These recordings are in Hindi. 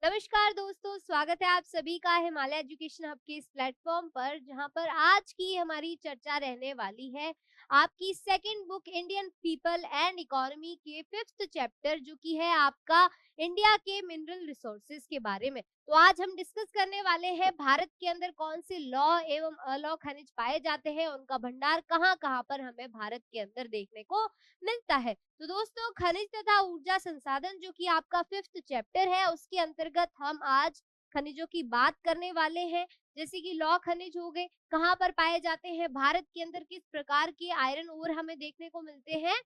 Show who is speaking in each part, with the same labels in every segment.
Speaker 1: नमस्कार दोस्तों, स्वागत है आप सभी का हिमालय एजुकेशन हब के इस प्लेटफॉर्म पर, जहां पर आज की हमारी चर्चा रहने वाली है आपकी second book Indian people and economy के फिफ्थ चैप्टर, जो कि है आपका इंडिया के मिनरल रिसोर्सेज के बारे में। तो आज हम डिस्कस करने वाले हैं भारत के अंदर कौन से लॉ एवं अलॉ खनिज पाए जाते हैं, उनका भंडार कहाँ कहाँ पर हमें भारत के अंदर देखने को मिलता है। तो दोस्तों, खनिज तथा ऊर्जा संसाधन जो कि आपका फिफ्थ चैप्टर है, उसके अंतर्गत हम आज खनिजों की बात करने वाले हैं। जैसे कि लौह खनिज हो गए, कहाँ पर पाए जाते हैं, भारत के अंदर किस प्रकार के आयरन ओर हमें देखने को मिलते हैं।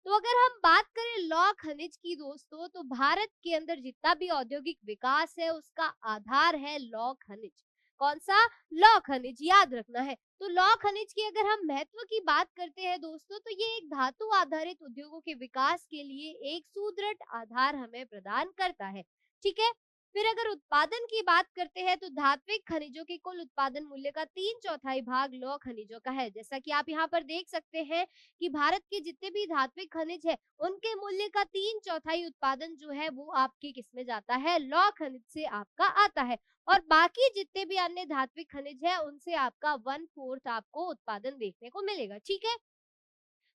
Speaker 1: तो अगर हम बात करें लौह खनिज की दोस्तों, तो भारत के अंदर जितना भी औद्योगिक विकास है, उसका आधार है लौह खनिज। कौन सा? लौह खनिज, याद रखना है। तो लौह खनिज की अगर हम महत्व की बात करते हैं दोस्तों, तो ये एक धातु आधारित उद्योगों के विकास के लिए एक सुदृढ़ आधार हमें प्रदान करता है। ठीक है। फिर अगर उत्पादन की बात करते हैं, तो धात्विक खनिजों के कुल उत्पादन मूल्य का 3/4 भाग लौह खनिजों का है। जैसा कि आप यहाँ पर देख सकते हैं कि भारत के जितने भी धात्विक खनिज है, उनके मूल्य का 3/4 उत्पादन जो है वो आपके किसमें जाता है? लौह खनिज से आपका आता है। और बाकी जितने भी अन्य धात्विक खनिज है, उनसे आपका 1/4 आपको उत्पादन देखने को मिलेगा। ठीक है।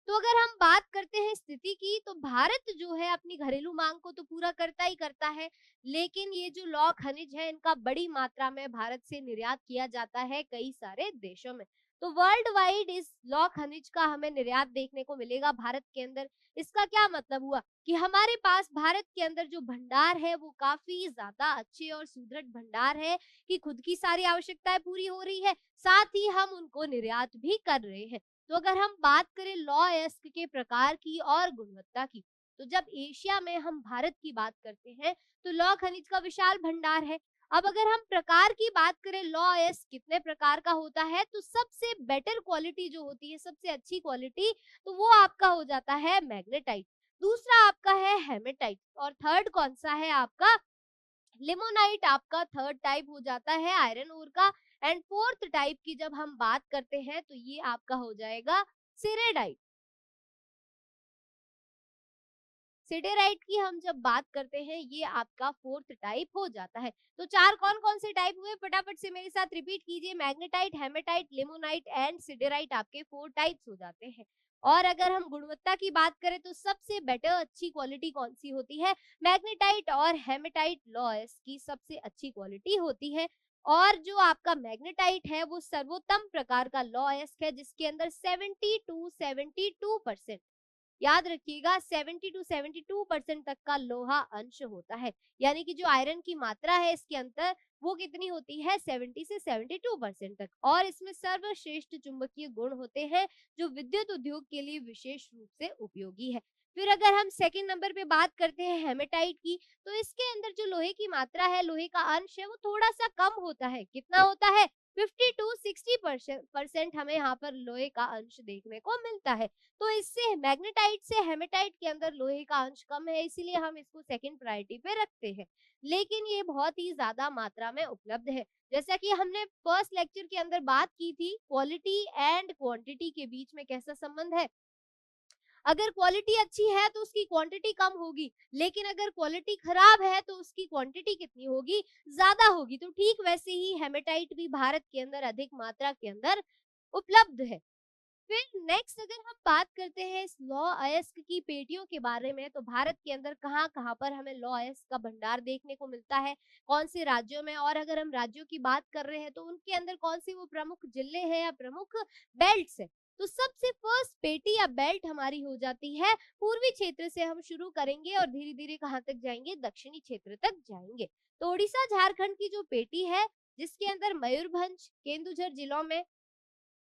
Speaker 1: तो अगर हम बात करते हैं स्थिति की, तो भारत जो है अपनी घरेलू मांग को तो पूरा करता ही करता है, लेकिन ये जो लौह खनिज है, इनका बड़ी मात्रा में भारत से निर्यात किया जाता है कई सारे देशों में। तो वर्ल्ड वाइड इस लौह खनिज का हमें निर्यात देखने को मिलेगा भारत के अंदर। इसका क्या मतलब हुआ कि हमारे पास भारत के अंदर जो भंडार है, वो काफी ज्यादा अच्छे और सुदृढ़ भंडार है कि खुद की सारी आवश्यकताएं पूरी हो रही है, साथ ही हम उनको निर्यात भी कर रहे हैं। तो अगर हम बात करें लॉ अयस्क के प्रकार की और गुणवत्ता की, तो जब एशिया में हम भारत की बात करते हैं, तो लौह खनिज का विशाल भंडार है। अब अगर हम प्रकार की बात करें, लॉ अयस्क कितने प्रकार का होता है, तो सबसे बेटर क्वालिटी जो होती है, सबसे अच्छी क्वालिटी, तो वो आपका हो जाता है मैग्नेटाइट। दूसरा आपका है हेमेटाइट, और थर्ड कौन सा है आपका? लिमोनाइट आपका थर्ड टाइप हो जाता है आयरन ओर का। एंड फोर्थ टाइप की जब हम बात करते हैं, तो ये आपका हो जाएगा सिरेडाइट। सिडेराइट की हम जब बात करते हैं, ये आपका फोर्थ टाइप हो जाता है। तो चार कौन कौन से टाइप हुए, फटाफट से मेरे साथ रिपीट कीजिए। Magnetite, haematite, limonite and siderite आपके फोर टाइप्स हो जाते हैं। और अगर हम गुणवत्ता की बात करें, तो सबसे बेटर अच्छी क्वालिटी कौन सी होती है? मैग्नेटाइट और हेमेटाइट लॉयस की सबसे अच्छी क्वालिटी होती है। और जो आपका मैग्नेटाइट है, वो सर्वोत्तम प्रकार का लॉयस है, जिसके अंदर 70 to 72% याद रखिएगा, 70 to 72% तक का लोहा अंश होता है। यानी कि जो आयरन की मात्रा है इसके अंदर, वो कितनी होती है? 70 से 72% तक। और इसमें सर्वश्रेष्ठ चुंबकीय गुण होते हैं, जो विद्युत उद्योग के लिए विशेष रूप से उपयोगी है। फिर अगर हम सेकंड नंबर पे बात करते हैं हेमेटाइट की, तो इसके अंदर जो लोहे की मात्रा है, लोहे का अंश है, वो थोड़ा सा कम होता है। कितना होता है? 50 to 60% हमें यहाँ पर लोहे का अंश देखने को मिलता है। तो इससे मैग्नेटाइट से हेमेटाइट के अंदर लोहे का अंश कम है, इसीलिए हम इसको सेकंड प्रायोरिटी पे रखते हैं। लेकिन ये बहुत ही ज्यादा मात्रा में उपलब्ध है। जैसा कि हमने फर्स्ट लेक्चर के अंदर बात की थी, क्वालिटी एंड क्वांटिटी के बीच में कैसा संबंध है। अगर क्वालिटी अच्छी है तो उसकी क्वांटिटी कम होगी, लेकिन अगर क्वालिटी खराब है तो उसकी क्वांटिटी कितनी होगी? ज्यादा होगी। तो ठीक वैसे ही हेमेटाइट भी भारत के अंदर अधिक मात्रा के अंदर उपलब्ध है। फिर नेक्स्ट अगर हम बात करते हैं इस लौ अयस्क की पेटियों के बारे में, तो भारत के अंदर कहाँ-कहाँ पर हमें लौ अयस्क का भंडार देखने को मिलता है, कौन से राज्यों में। और अगर हम राज्यों की बात कर रहे हैं, तो उनके अंदर कौन सी वो प्रमुख जिले हैं या प्रमुख बेल्ट्स है। तो सबसे फर्स्ट पेटी या बेल्ट हमारी हो जाती है पूर्वी क्षेत्र से, हम शुरू करेंगे और धीरे धीरे कहाँ तक जाएंगे? दक्षिणी क्षेत्र तक जाएंगे। तो उड़ीसा झारखंड की जो पेटी है, जिसके अंदर मयूरभंज, केंदुझर जिलों में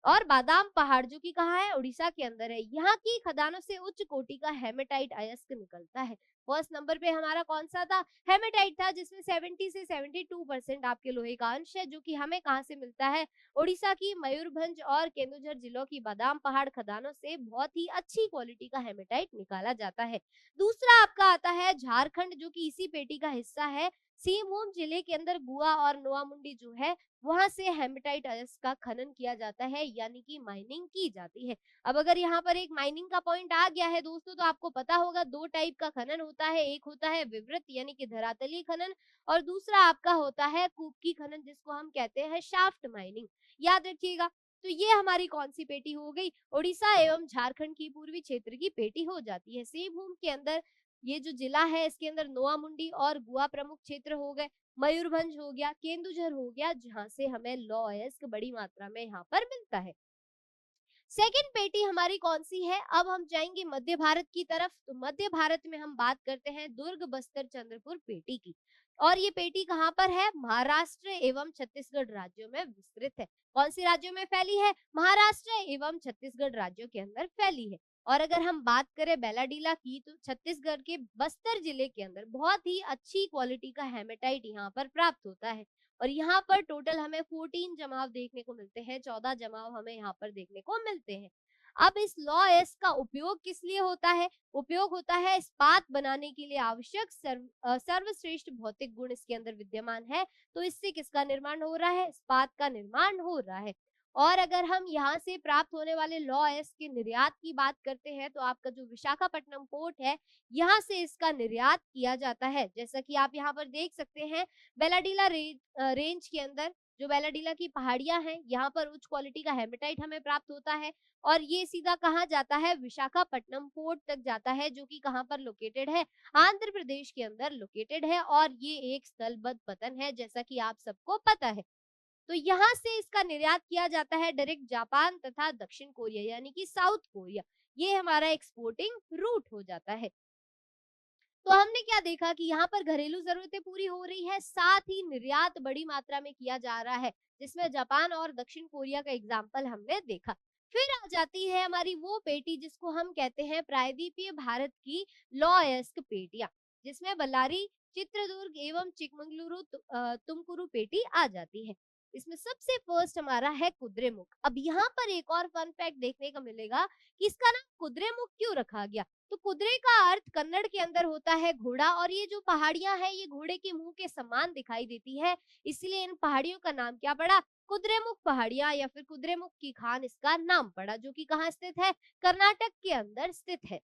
Speaker 1: और बादाम पहाड़, जो कि कहाँ है? उड़ीसा के अंदर है। यहाँ की खदानों से उच्च कोटि का हेमेटाइट अयस्क निकलता है। फर्स्ट नंबर पे हमारा कौन सा था? हेमेटाइट था, जिसमें 70 से 72% आपके लोहे का अंश है, जो कि हमें कहाँ से मिलता है? उड़ीसा की मयूरभंज और केंदुझर जिलों की बादाम पहाड़ खदानों से बहुत ही अच्छी क्वालिटी का हेमेटाइट निकाला जाता है। दूसरा आपका आता है झारखंड, जो कि इसी पेटी का हिस्सा है। सिंहभूम जिले के अंदर गुआ और नोआमुंडी जो है वहां से हेमेटाइट अयस्क का खनन किया जाता है, यानी कि माइनिंग की जाती है। अब अगर यहाँ पर एक माइनिंग का पॉइंट आ गया है दोस्तों, तो आपको पता होगा दो टाइप का खनन होता है। एक होता है विवृत यानी कि धरातलीय खनन, और दूसरा आपका होता है कूपकी खनन, जिसको हम कहते हैं शाफ्ट माइनिंग। याद रखिएगा। तो ये हमारी कौन सी पेटी हो गई? उड़ीसा एवं झारखंड की पूर्वी क्षेत्र की पेटी हो जाती है। सिंहभूम के अंदर ये जो जिला है इसके अंदर नोआमुंडी और गुआ प्रमुख क्षेत्र हो गए, मयूरभंज हो गया, केंदुझर हो गया, जहां से हमें लौ अयस्क बड़ी मात्रा में यहाँ पर मिलता है। सेकंड पेटी हमारी कौन सी है? अब हम जाएंगे मध्य भारत की तरफ। तो मध्य भारत में हम बात करते हैं दुर्ग, बस्तर, चंद्रपुर पेटी की। और ये पेटी कहाँ पर है? महाराष्ट्र एवं छत्तीसगढ़ राज्यों में विस्तृत है। कौन सी राज्यों में फैली है? महाराष्ट्र एवं छत्तीसगढ़ राज्यों के अंदर फैली है। और अगर हम बात करें बेलाडीला की, तो छत्तीसगढ़ के बस्तर जिले के अंदर बहुत ही अच्छी क्वालिटी का हेमेटाइट यहाँ पर प्राप्त होता है। और यहाँ पर टोटल हमें 14 जमाव देखने को मिलते हैं, 14 जमाव हमें यहाँ पर देखने को मिलते हैं। अब इस लॉ एस का उपयोग किस लिए होता है? उपयोग होता है इस्पात बनाने के लिए आवश्यक सर्वश्रेष्ठ भौतिक गुण इसके अंदर विद्यमान है। तो इससे किसका निर्माण हो रहा है? इस्पात का निर्माण हो रहा है। और अगर हम यहाँ से प्राप्त होने वाले लॉ एस के निर्यात की बात करते हैं, तो आपका जो विशाखापट्टनम पोर्ट है, यहाँ से इसका निर्यात किया जाता है। जैसा कि आप यहाँ पर देख सकते हैं, बेलाडीला रेंज के अंदर जो बेलाडीला की पहाड़ियां हैं, यहाँ पर उच्च क्वालिटी का हेमेटाइट हमें प्राप्त होता है। और ये सीधा कहाँ जाता है? विशाखापट्टनम पोर्ट तक जाता है, जो कि कहाँ पर लोकेटेड है? आंध्र प्रदेश के अंदर लोकेटेड है। और ये एक स्थलबद्ध पतन है, जैसा कि आप सबको पता है। तो यहाँ से इसका निर्यात किया जाता है डायरेक्ट जापान तथा दक्षिण कोरिया यानी कि साउथ कोरिया। ये हमारा एक्सपोर्टिंग रूट हो जाता है। तो हमने क्या देखा कि यहाँ पर घरेलू जरूरतें पूरी हो रही है, साथ ही निर्यात बड़ी मात्रा में किया जा रहा है, जिसमें जापान और दक्षिण कोरिया का एग्जाम्पल हमने देखा। फिर आ जाती है हमारी वो पेटी जिसको हम कहते हैं प्रायद्वीपीय भारत की लौ अयस्क पेटियां, जिसमें बल्लारी, चित्रदुर्ग एवं चिकमंगलुरु तुमकुरु पेटी आ जाती है। इसमें सबसे फर्स्ट हमारा है कुद्रेमुख। अब यहाँ पर एक और फन फैक्ट देखने को मिलेगा कि इसका नाम कुद्रेमुख क्यों रखा गया। तो कुदरे का अर्थ कन्नड़ के अंदर होता है घोड़ा, और ये जो पहाड़ियां हैं ये घोड़े के मुंह के समान दिखाई देती है, इसलिए इन पहाड़ियों का नाम क्या पड़ा? कुद्रेमुख पहाड़ियां या फिर कुद्रेमुख की खान इसका नाम पड़ा, जो कि कहाँ स्थित है? कर्नाटक के अंदर स्थित है।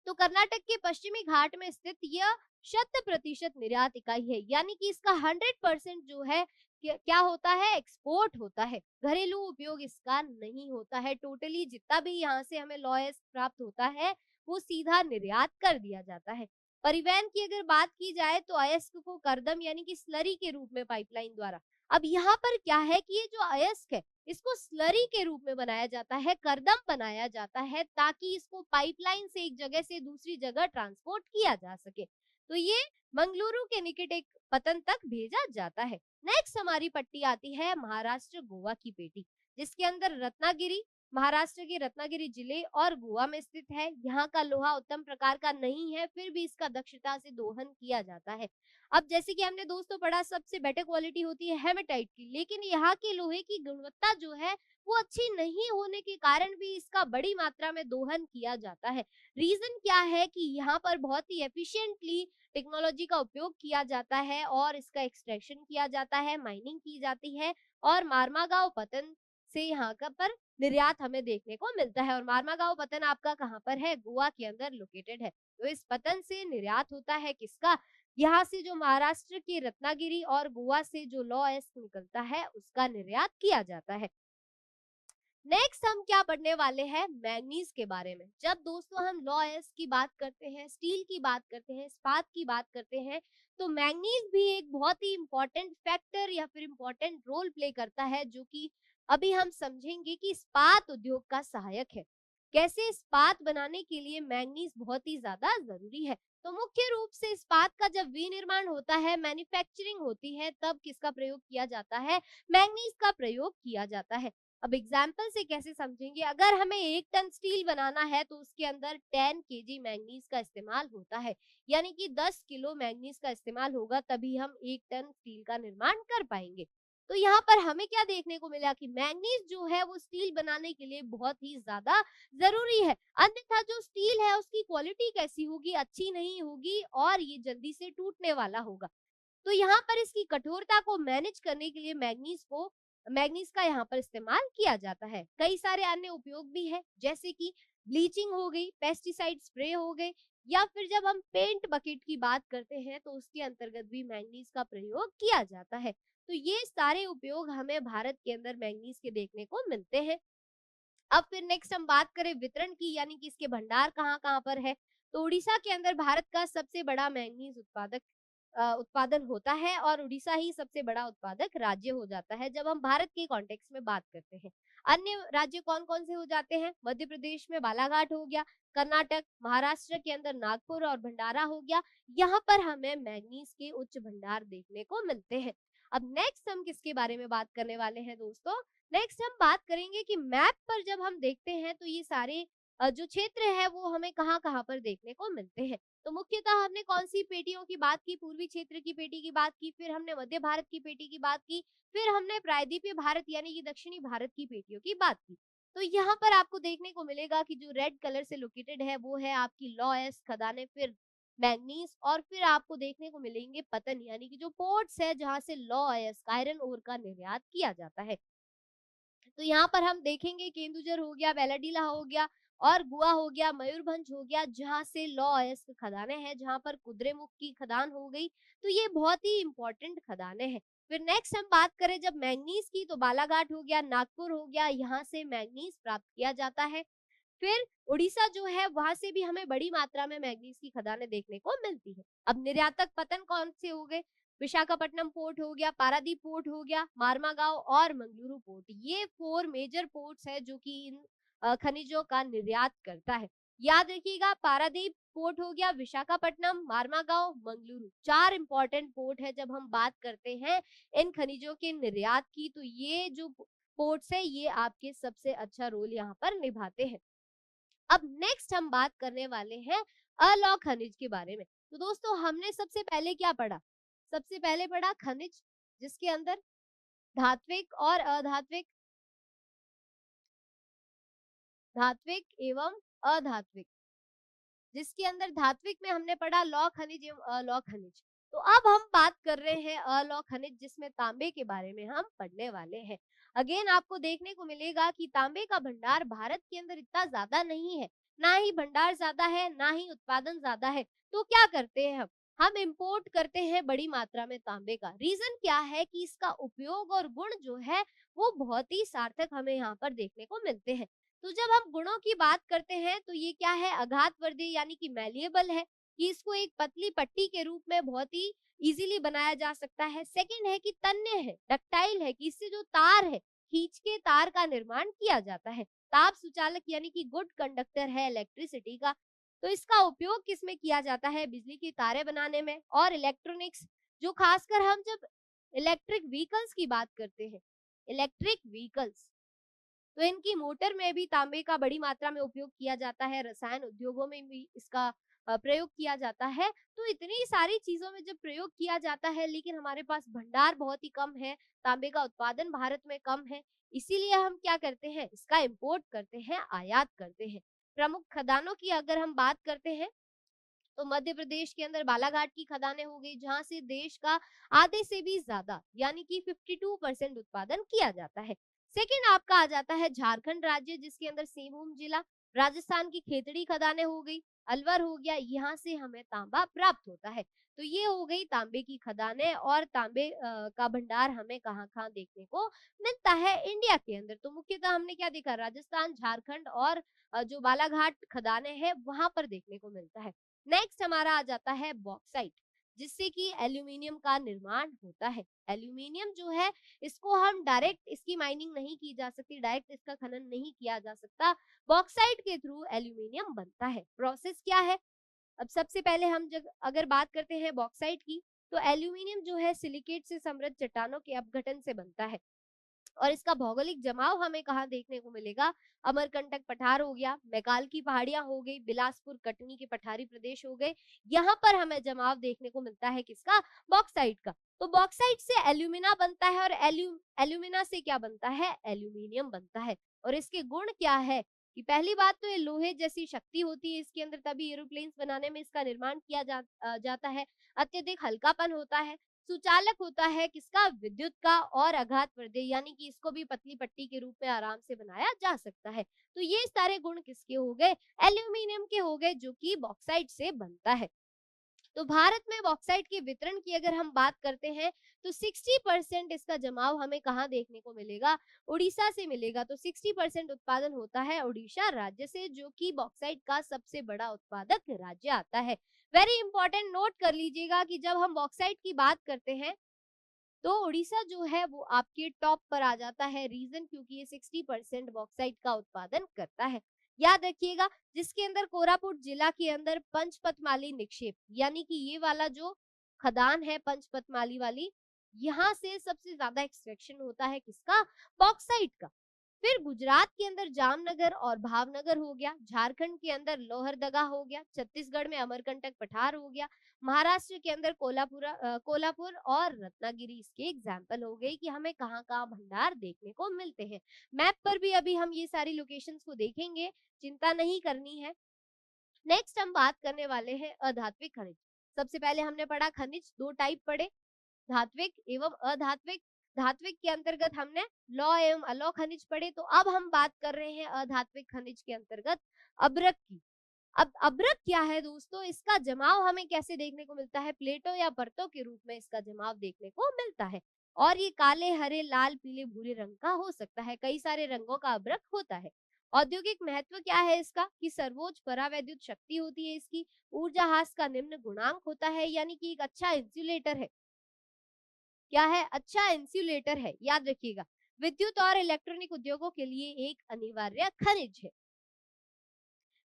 Speaker 1: तो कर्नाटक के पश्चिमी घाट में स्थित यह 100% निर्यात इकाई है, यानी कि इसका 100% जो है क्या होता है? एक्सपोर्ट होता है, घरेलू उपयोग इसका नहीं होता है। टोटली जितना भी यहाँ से हमें लॉयस प्राप्त होता है वो सीधा निर्यात कर दिया जाता है। परिवहन की अगर बात की जाए तो अयस्क को करदम यानी कि स्लरी के रूप में पाइपलाइन द्वारा, अब यहाँ पर क्या है कि ये जो अयस्क है इसको स्लरी के रूप में बनाया जाता है, करदम बनाया जाता है, ताकि इसको पाइपलाइन से एक जगह से दूसरी जगह ट्रांसपोर्ट किया जा सके। तो ये मंगलुरु के निकट एक पतन तक भेजा जाता है। नेक्स्ट हमारी पट्टी आती है महाराष्ट्र गोवा की पेटी, जिसके अंदर रत्नागिरी, महाराष्ट्र के रत्नागिरी जिले और गोवा में स्थित है। यहाँ का लोहा उत्तम प्रकार का नहीं है, फिर भी इसका दक्षता से दोहन किया जाता है। अब जैसे कि हमने दोस्तों पढ़ा, सबसे बेटर क्वालिटी होती है हेमेटाइट की, लेकिन यहाँ के लोहे की गुणवत्ता जो है वो अच्छी नहीं होने के कारण भी इसका बड़ी मात्रा में दोहन किया जाता है। रीजन क्या है कि यहाँ पर बहुत ही एफिशिएंटली टेक्नोलॉजी का उपयोग किया जाता है और इसका एक्सट्रैक्शन किया जाता है, माइनिंग की जाती है, और मारमागांव पतन से यहाँ का पर निर्यात हमें देखने को मिलता है। और मारमागांव पतन आपका कहाँ पर है? गोवा के अंदर लोकेटेड है। तो इस पतन से निर्यात होता है किसका? यहाँ से जो महाराष्ट्र की रत्नागिरी और गोवा से जो लौ एस्क निकलता है उसका निर्यात किया जाता है। नेक्स्ट हम क्या पढ़ने वाले हैं? मैग्नीज के बारे में। जब दोस्तों हम लौ एस्क की बात करते हैं, स्टील की बात करते हैं, इस्पात की बात करते हैं, तो मैग्नीज भी एक बहुत ही इंपॉर्टेंट फैक्टर या फिर इंपॉर्टेंट रोल प्ले करता है, जो कि अभी हम समझेंगे कि इस्पात उद्योग का सहायक है। कैसे? इस्पात बनाने के लिए मैग्नीज बहुत ही ज्यादा जरूरी है। तो मुख्य रूप से इस्पात का जब विनिर्माण होता है, मैन्युफैक्चरिंग होती है, तब किसका प्रयोग किया जाता है? मैग्नीज का प्रयोग किया जाता है। अब एग्जाम्पल से कैसे समझेंगे? अगर हमें 1 टन स्टील बनाना है तो उसके अंदर 10 केजी मैग्नीज का इस्तेमाल होता है, यानी कि 10 किलो मैग्नीज का इस्तेमाल होगा, तभी हम 1 टन स्टील का निर्माण कर पाएंगे। तो यहाँ पर हमें क्या देखने को मिला कि मैग्नीज जो है वो स्टील बनाने के लिए बहुत ही ज्यादा जरूरी है। अन्यथा जो स्टील है उसकी क्वालिटी कैसी होगी? अच्छी नहीं होगी और ये जल्दी से टूटने वाला होगा। तो यहाँ पर इसकी कठोरता को मैनेज करने के लिए मैग्नीज का यहाँ पर इस्तेमाल किया जाता है। कई सारे अन्य उपयोग भी है, जैसे कि ब्लीचिंग हो गई, पेस्टिसाइड स्प्रे हो गए, या फिर जब हम पेंट बकेट की बात करते हैं तो उसके अंतर्गत भी मैग्नीज का प्रयोग किया जाता है। तो ये सारे उपयोग हमें भारत के अंदर मैग्नीज के देखने को मिलते हैं। अब फिर नेक्स्ट हम बात करें वितरण की, यानी कि इसके भंडार कहाँ-कहाँ पर है। तो उड़ीसा के अंदर भारत का सबसे बड़ा मैंगनीज उत्पादन होता है और उड़ीसा ही सबसे बड़ा उत्पादक राज्य हो जाता है जब हम भारत के कॉन्टेक्स्ट में बात करते हैं। अन्य राज्य कौन-कौन से हो जाते हैं? मध्य प्रदेश में बालाघाट हो गया, कर्नाटक, महाराष्ट्र के अंदर नागपुर और भंडारा हो गया। यहाँ पर हमें मैंगनीज के उच्च भंडार देखने को मिलते हैं। अब नेक्स्ट हम किसके बारे में बात करने वाले हैं दोस्तों? नेक्स्ट हम बात करेंगे कि मैप पर जब हम देखते हैं तो ये सारे जो क्षेत्र है वो हमें कहाँ-कहाँ पर देखने को मिलते हैं। तो मुख्यतः हमने कौन सी पेटियों की बात की, पूर्वी क्षेत्र की पेटी की बात की, फिर हमने मध्य भारत की पेटी की बात की, फिर हमने प्रायद्वीपीय भारत यानी कि दक्षिणी भारत की पेटियों की बात की। तो यहाँ पर आपको देखने को मिलेगा कि जो रेड कलर से लोकेटेड है वो है आपकी लॉ-एस खदानें, फिर मैंगनीज, और फिर आपको देखने को मिलेंगे पतन यानी कि जो पोर्ट्स है जहाँ से लॉ-एस आयरन ओर का निर्यात किया जाता है। तो यहाँ पर हम देखेंगे केंदुझर हो गया, वेलाडीला हो गया और गुआ हो गया, मयूरभंज हो गया, जहाँ से लॉ अयस्क खदानें हैं, जहाँ पर कुद्रेमुख की खदान हो गई। तो ये बहुत ही इंपॉर्टेंट खदानें हैं। फिर नेक्स्ट हम बात करें जब मैंगनीज की, तो बालाघाट हो गया, नागपुर हो गया, यहाँ से मैंगनीज प्राप्त किया जाता है। फिर उड़ीसा जो है वहां से भी हमें बड़ी मात्रा में मैग्नीज की खदानें देखने को मिलती है। अब निर्यातक पतन कौन से हो गए? विशाखापट्टनम पोर्ट हो गया, पारादीप पोर्ट हो गया, मारमागांव और मंगलुरु पोर्ट। ये 4 मेजर पोर्ट्स है जो कि इन खनिजों का निर्यात करता है। याद रखिएगा, पारादीप पोर्ट हो गया, विशाखापट्टनम, मारमागांव, मंगलुरु, 4 इंपॉर्टेंट पोर्ट है जब हम बात करते हैं इन खनिजों के निर्यात की। तो ये जो पोर्ट्स है ये आपके सबसे अच्छा रोल यहाँ पर निभाते हैं। अब नेक्स्ट हम बात करने वाले हैं अलौ खनिज के बारे में। तो दोस्तों हमने सबसे पहले क्या पढ़ा? सबसे पहले पढ़ा खनिज, जिसके अंदर धात्विक और अधात्विक, धात्विक एवं अधात्विक, जिसके अंदर धात्विक में हमने पढ़ा लौह खनिज एवं अलौह खनिज। तो अब हम बात कर रहे हैं अलौह खनिज, जिसमें तांबे के बारे में हम पढ़ने वाले हैं। अगेन आपको देखने को मिलेगा कि तांबे का भंडार भारत के अंदर इतना ज्यादा नहीं है, ना ही भंडार ज्यादा है, ना ही उत्पादन ज्यादा है। तो क्या करते हैं हम इंपोर्ट करते हैं बड़ी मात्रा में तांबे का। रीजन क्या है कि इसका उपयोग और गुण जो है वो बहुत ही सार्थक हमें यहाँ पर देखने को मिलते हैं। तो जब हम गुणों की बात करते हैं तो ये क्या है, अघातवर्धी यानी कि मैलिएबल है, कि इसको एक पतली पट्टी के रूप में बहुत ही इजीली बनाया जा सकता है। सेकंड है कि तन्य है, डक्टाइल है, कि इससे जो तार है, खींच के तार का निर्माण किया जाता है। ताप सुचालक यानी कि गुड कंडक्टर है इलेक्ट्रिसिटी का। तो इसका उपयोग किसमें किया जाता है? बिजली की तारें बनाने में और इलेक्ट्रॉनिक्स, जो खासकर हम जब इलेक्ट्रिक व्हीकल्स की बात करते हैं, इलेक्ट्रिक व्हीकल्स, तो इनकी मोटर में भी तांबे का बड़ी मात्रा में उपयोग किया जाता है, रसायन उद्योगों में भी इसका प्रयोग किया जाता है। तो इतनी सारी चीजों में जब प्रयोग किया जाता है, लेकिन हमारे पास भंडार बहुत ही कम है, तांबे का उत्पादन भारत में कम है, इसीलिए हम क्या करते हैं, इसका इंपोर्ट करते हैं, आयात करते हैं। प्रमुख खदानों की अगर हम बात करते हैं तो मध्य प्रदेश के अंदर बालाघाट की खदानें हो गई, जहां से देश का आधे से भी ज्यादा यानी कि 52% उत्पादन किया जाता है। सेकंड आपका आ जाता है झारखंड राज्य, जिसके अंदर सिंहभूम जिला, राजस्थान की खेतड़ी खदानें हो गई, अलवर हो गया, यहाँ से हमें तांबा प्राप्त होता है। तो ये हो गई तांबे की खदानें, और तांबे का भंडार हमें कहाँ-कहाँ देखने को मिलता है इंडिया के अंदर। तो मुख्यतः हमने क्या देखा, राजस्थान, झारखंड और जो बालाघाट खदानें हैं वहां पर देखने को मिलता है। नेक्स्ट हमारा आ जाता है बॉक्साइट, जिससे कि एल्यूमिनियम का निर्माण होता है। एल्यूमिनियम जो है इसको हम डायरेक्ट, इसकी माइनिंग नहीं की जा सकती, डायरेक्ट इसका खनन नहीं किया जा सकता, बॉक्साइट के थ्रू एल्यूमिनियम बनता है। प्रोसेस क्या है? अब सबसे पहले हम जब अगर बात करते हैं बॉक्साइट की, तो एल्यूमिनियम जो है सिलिकेट से समृद्ध चट्टानों के अपघटन से बनता है, और इसका भौगोलिक जमाव हमें कहाँ देखने को मिलेगा? अमरकंटक पठार हो गया, मैकाल की पहाड़ियां हो गई, बिलासपुर कटनी के पठारी प्रदेश हो गए, यहाँ पर हमें जमाव देखने को मिलता है किसका? बॉक्साइट का। तो बॉक्साइट से एल्यूमिना बनता है, और एल्यूमिना से क्या बनता है? एल्यूमिनियम बनता है। और इसके गुण क्या है कि पहली बात तो ये लोहे जैसी शक्ति होती है इसके अंदर, तभी एरोप्लेन्स बनाने में इसका निर्माण किया जाता है। अत्यधिक हल्कापन होता है, सुचालक होता है किसका, विद्युत का, और अघात वर्धे यानी कि इसको भी पतली पट्टी के रूप में आराम से बनाया जा सकता है। तो ये सारे गुण किसके हो गए, एल्यूमिनियम के हो गए, जो कि बॉक्साइट से बनता है। तो भारत में बॉक्साइट के वितरण की अगर हम बात करते हैं तो 60% इसका जमाव हमें कहाँ देखने को मिलेगा, उड़ीसा से मिलेगा। तो 60% उत्पादन होता है उड़ीसा राज्य से, जो कि बॉक्साइट का सबसे बड़ा उत्पादक राज्य आता है। वेरी इंपॉर्टेंट, नोट कर लीजिएगा कि जब हम बॉक्साइट की बात करते हैं तो उड़ीसा जो है वो आपके टॉप पर आ जाता है रीजन, क्योंकि ये 60% बॉक्साइट का उत्पादन करता है। याद रखिएगा, जिसके अंदर कोरापुट जिला के अंदर पंचपतमाली निक्षेप यानी कि ये वाला जो खदान है पंचपतमाली वाली, यहाँ से सबसे ज्यादा एक्सट्रैक्शन होता है किसका, बॉक्साइट का। फिर गुजरात के अंदर जामनगर और भावनगर हो गया, झारखंड के अंदर लोहरदगा हो गया, छत्तीसगढ़ में अमरकंटक पठार हो गया, महाराष्ट्र के अंदर कोल्हापुर और रत्नागिरी इसके एग्जाम्पल हो गई कि हमें कहाँ कहाँ भंडार देखने को मिलते हैं। मैप पर भी अभी हम ये सारी लोकेशंस को देखेंगे, चिंता नहीं करनी है। नेक्स्ट हम बात करने वाले हैं अधात्विक खनिज। सबसे पहले हमने पढ़ा खनिज, दो टाइप पढ़े, धात्विक एवं अधात्विक। धात्विक के अंतर्गत हमने लौह एवं अलौह खनिज पढ़े। तो अब हम बात कर रहे हैं अधात्विक खनिज के अंतर्गत अभ्रक की। अब अभ्रक क्या है दोस्तों, इसका जमाव हमें कैसे देखने को मिलता है, प्लेटों या परतों के रूप में इसका जमाव देखने को मिलता है। और ये काले, हरे, लाल, पीले, भूरे रंग का हो सकता है, कई सारे रंगों का अभ्रक होता है। औद्योगिक महत्व क्या है इसका, कि सर्वोच्च परावैद्युत शक्ति होती है इसकी, ऊर्जा ह्रास का निम्न गुणांक होता है, यानी कि एक अच्छा इंसुलेटर है। क्या है, अच्छा इंसुलेटर है, याद रखिएगा। विद्युत और इलेक्ट्रॉनिक उद्योगों के लिए एक अनिवार्य खनिज है।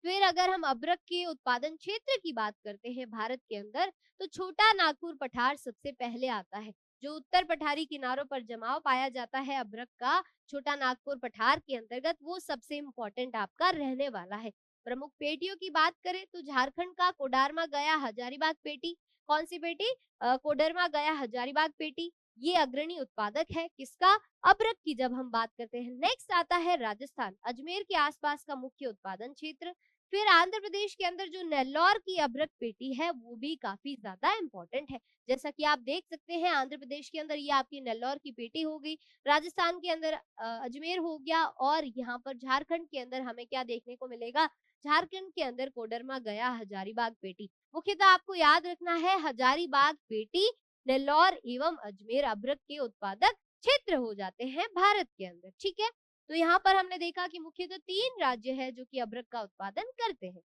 Speaker 1: फिर अगर हम अभ्रक के उत्पादन क्षेत्र की बात करते हैं भारत के अंदर, तो छोटा नागपुर पठार सबसे पहले आता है। जो उत्तर पठारी किनारों पर जमाव पाया जाता है अभ्रक का, छोटा नागपुर पठार के अंतर्गत, वो सबसे इंपॉर्टेंट आपका रहने वाला है। प्रमुख पेटियों की बात करें तो झारखंड का कोडरमा गया हजारीबाग पेटी, कौन सी पेटी, कोडरमा गया हजारीबाग पेटी, ये अग्रणी उत्पादक है किसका, अभ्रक की जब हम बात करते हैं। नेक्स्ट आता है राजस्थान, अजमेर के आसपास का मुख्य उत्पादन क्षेत्र। फिर आंध्र प्रदेश के अंदर जो नेल्लौर की अभ्रक पेटी है वो भी काफी ज्यादा इंपॉर्टेंट है। जैसा कि आप देख सकते हैं आंध्र प्रदेश के अंदर ये आपकी नेल्लौर की पेटी हो गई, राजस्थान के अंदर अजमेर हो गया, और यहाँ पर झारखंड के अंदर हमें क्या देखने को मिलेगा, झारखंड के अंदर कोडरमा गया हजारीबाग पेटी। मुख्यतः आपको याद रखना है हजारीबाग पेटी, नेल्लौर एवं अजमेर अभ्रक के उत्पादक क्षेत्र हो जाते हैं भारत के अंदर, ठीक है। तो यहाँ पर हमने देखा कि मुख्यतः 3 राज्य है जो कि अभ्रक का उत्पादन करते हैं।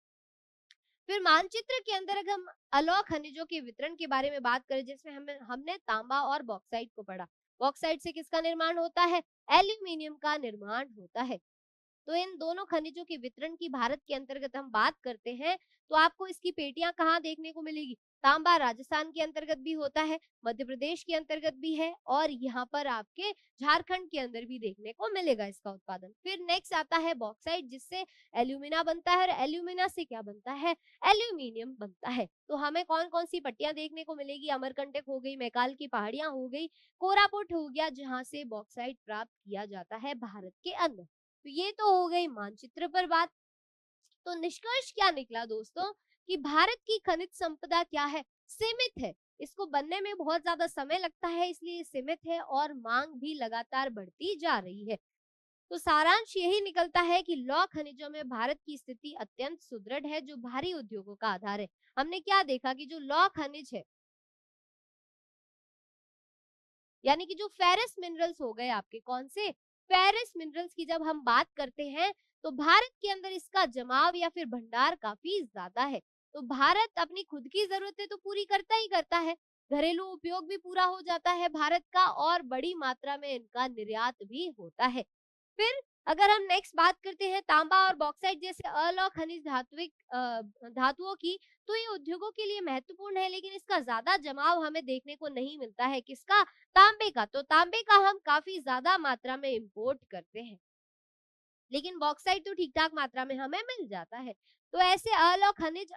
Speaker 1: फिर मानचित्र के अंदर अगर हम अलौह खनिजों के वितरण के बारे में बात करें, जिसमें हमने तांबा और बॉक्साइट को पढ़ा। बॉक्साइट से किसका निर्माण होता है, एल्यूमिनियम का निर्माण होता है। तो इन दोनों खनिजों के वितरण की भारत के अंतर्गत हम बात करते हैं, तो आपको इसकी पेटियां कहाँ देखने को मिलेगी, तांबा राजस्थान के अंतर्गत भी होता है, मध्य प्रदेश के अंतर्गत भी है, और यहाँ पर आपके झारखंड के अंदर भी देखने को मिलेगा इसका उत्पादन। फिर नेक्स्ट आता है बॉक्साइट, जिससे एल्यूमिना बनता है, और एल्यूमिना से क्या बनता है, एल्यूमिनियम बनता है। तो हमें कौन कौन सी पट्टियां देखने को मिलेगी, अमरकंटक हो गई, मैकाल की पहाड़ियां हो गई, कोरापुट हो गया, जहां से बॉक्साइट प्राप्त किया जाता है भारत के अंदर। तो ये तो हो गई मानचित्र पर बात। तो निष्कर्ष क्या निकला दोस्तों, कि भारत की खनिज संपदा क्या है, सीमित है। इसको बनने में बहुत ज्यादा समय लगता है, इसलिए सीमित है, और मांग भी लगातार बढ़ती जा रही है। तो सारांश यही निकलता है कि लौह खनिजों में भारत की स्थिति अत्यंत सुदृढ़ है, जो भारी उद्योगों का आधार है। हमने क्या देखा कि जो लौह खनिज है, यानी कि जो फेरस मिनरल्स हो गए आपके, कौन से, फेरस मिनरल्स की जब हम बात करते हैं, तो भारत के अंदर इसका जमाव या फिर भंडार काफी ज्यादा है। तो भारत अपनी खुद की जरूरतें तो पूरी करता ही करता है, घरेलू उपयोग भी पूरा हो जाता है भारत का, और बड़ी मात्रा में इनका निर्यात भी होता है। फिर अगर हम नेक्स्ट बात करते हैं तांबा और बॉक्साइट जैसे अलौह खनिज धातुओं की, तो ये उद्योगों के लिए महत्वपूर्ण है, लेकिन इसका ज्यादा जमाव हमें देखने को नहीं मिलता है, किसका, तांबे का। तो तांबे का हम काफी ज्यादा मात्रा में इंपोर्ट करते हैं, लेकिन बॉक्साइट तो ठीक ठाक मात्रा में हमें मिल जाता है। तो ऐसे अलौह खनिज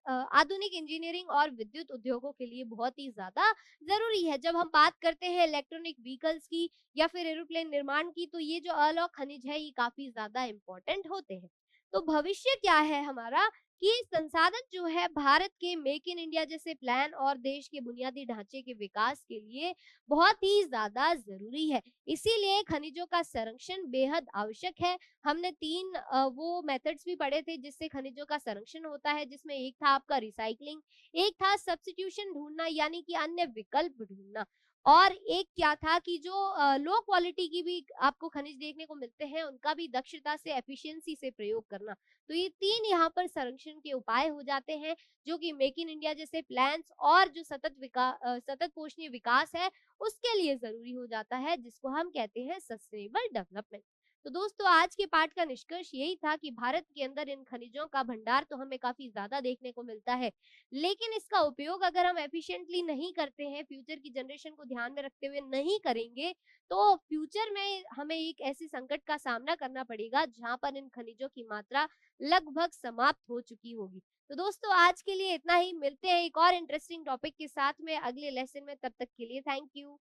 Speaker 1: आधुनिक इंजीनियरिंग और विद्युत उद्योगों के लिए बहुत ही ज्यादा जरूरी है। जब हम बात करते हैं इलेक्ट्रॉनिक व्हीकल्स की या फिर एरोप्लेन निर्माण की, तो ये जो अलौह खनिज है ये काफी ज्यादा इंपॉर्टेंट होते हैं। तो भविष्य क्या है हमारा, कि संसाधन जो है भारत के मेक इन इंडिया जैसे प्लान और देश के बुनियादी ढांचे के विकास के लिए बहुत ही ज़्यादा ज़रूरी है। इसीलिए खनिजों का संरक्षण बेहद आवश्यक है। हमने 3 वो मेथड्स भी पढ़े थे जिससे खनिजों का संरक्षण होता है, जिसमें एक था आपका रिसाइक्लिंग, एक था सब्स्टिट्यूशन ढूँढना यानी कि अन्य विकल्प ढूँढना, और एक क्या था कि जो लो क्वालिटी की भी आपको खनिज देखने को मिलते हैं, उनका भी दक्षता से, एफिशिएंसी से प्रयोग करना। तो ये 3 यहाँ पर संरक्षण के उपाय हो जाते हैं, जो कि मेक इन इंडिया जैसे प्लान्स और जो सतत पोषणीय विकास है, उसके लिए ज़रूरी हो जाता है, जिसको हम कहते हैं सस्टेनेबल डेवलपमेंट। तो दोस्तों, आज के पाठ का निष्कर्ष यही था कि भारत के अंदर इन खनिजों का भंडार तो हमें काफ़ी ज़्यादा देखने को मिलता है, लेकिन इसका उपयोग अगर हम एफिशिएंटली नहीं करते हैं, फ्यूचर की जनरेशन को ध्यान में रखते हुए नहीं करेंगे, तो फ्यूचर में हमें एक ऐसे संकट का सामना करना पड़ेगा, जहाँ पर इन खनिजों की मात्रा लगभग समाप्त हो चुकी होगी। तो दोस्तों, आज के लिए इतना ही। मिलते हैं एक और इंटरेस्टिंग टॉपिक के साथ में अगले लेसन में। तब तक के लिए थैंक यू।